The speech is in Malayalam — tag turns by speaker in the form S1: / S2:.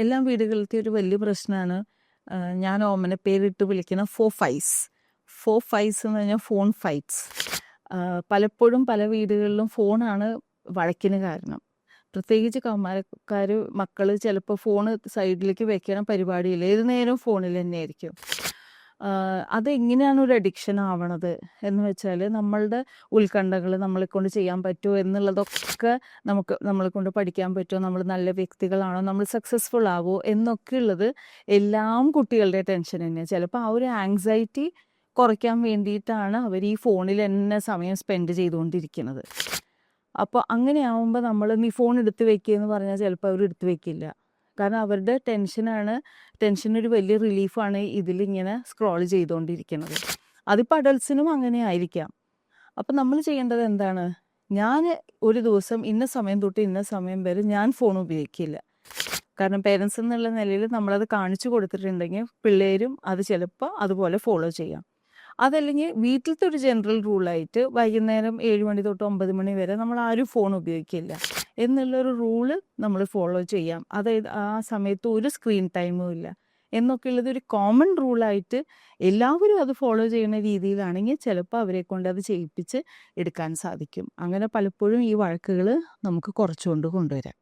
S1: എല്ലാ വീടുകളിലത്തെ ഒരു വലിയ പ്രശ്നമാണ് ഞാൻ ഓമന പേരിട്ട് വിളിക്കുന്ന 4 ഫൈസ്. 4 ഫൈസ് എന്ന് പറഞ്ഞാൽ ഫോൺ ഫൈറ്റ്സ്. പലപ്പോഴും പല വീടുകളിലും ഫോണാണ് വഴക്കിന് കാരണം. പ്രത്യേകിച്ച് കൗമാരക്കാർ മക്കൾ ചിലപ്പോൾ ഫോണ് സൈഡിലേക്ക് വെക്കണ പരിപാടിയില്ല, ഏത് നേരവും ഫോണിൽ തന്നെ ആയിരിക്കും. അതെങ്ങനെയാണ് ഒരു അഡിക്ഷൻ ആവണത് എന്ന് വെച്ചാൽ നമ്മളുടെ ഉത്കണ്ഠകൾ നമ്മളെ കൊണ്ട് ചെയ്യാൻ പറ്റുമോ എന്നുള്ളതൊക്കെ നമ്മളെ കൊണ്ട് പഠിക്കാൻ പറ്റുമോ, നമ്മൾ നല്ല വ്യക്തികളാണോ, നമ്മൾ സക്സസ്ഫുൾ ആവുമോ എന്നൊക്കെ ഉള്ളത് എല്ലാം കുട്ടികളുടെ ടെൻഷൻ തന്നെയാണ്. ചിലപ്പോൾ ആ ഒരു ആങ്സൈറ്റി കുറയ്ക്കാൻ വേണ്ടിയിട്ടാണ് അവർ ഈ ഫോണിൽ തന്നെ സമയം സ്പെൻഡ് ചെയ്തുകൊണ്ടിരിക്കുന്നത്. അപ്പോൾ അങ്ങനെ ആവുമ്പോൾ നമ്മൾ നീ ഫോൺ എടുത്ത് വെക്കുക എന്ന് പറഞ്ഞാൽ ചിലപ്പോൾ അവർ എടുത്ത് വെക്കില്ല. കാരണം അവരുടെ ടെൻഷനൊരു വലിയ റിലീഫാണ് ഇതിലിങ്ങനെ സ്ക്രോൾ ചെയ്തുകൊണ്ടിരിക്കുന്നത്. അതിപ്പോൾ അഡൾട്ട്സിനും അങ്ങനെ ആയിരിക്കാം. അപ്പം നമ്മൾ ചെയ്യേണ്ടത് എന്താണ്? ഞാൻ ഒരു ദിവസം ഇന്ന സമയം തൊട്ട് ഇന്ന സമയം വരെ ഞാൻ ഫോൺ ഉപയോഗിക്കില്ല. കാരണം പേരൻസ് എന്നുള്ള നിലയിൽ നമ്മളത് കാണിച്ചു കൊടുത്തിട്ടുണ്ടെങ്കിൽ പിള്ളേരും അത് ചിലപ്പോൾ അതുപോലെ ഫോളോ ചെയ്യാം. അതല്ലെങ്കിൽ വീട്ടിലത്തെ ഒരു ജനറൽ റൂളായിട്ട് വൈകുന്നേരം 7 മണി തൊട്ട് 9 മണി വരെ നമ്മൾ ആരും ഫോൺ ഉപയോഗിക്കില്ല എന്നുള്ളൊരു റൂള് നമ്മൾ ഫോളോ ചെയ്യാം. അതായത് ആ സമയത്ത് ഒരു സ്ക്രീൻ ടൈമും ഇല്ല എന്നൊക്കെ ഉള്ളത് ഒരു കോമൺ റൂളായിട്ട് എല്ലാവരും അത് ഫോളോ ചെയ്യുന്ന രീതിയിലാണെങ്കിൽ ചിലപ്പോൾ അവരെ കൊണ്ട് അത് ചെയ്യിപ്പിച്ച് എടുക്കാൻ സാധിക്കും. അങ്ങനെ പലപ്പോഴും ഈ വഴക്കുകൾ നമുക്ക് കുറച്ചുകൊണ്ട് കൊണ്ടുവരാം.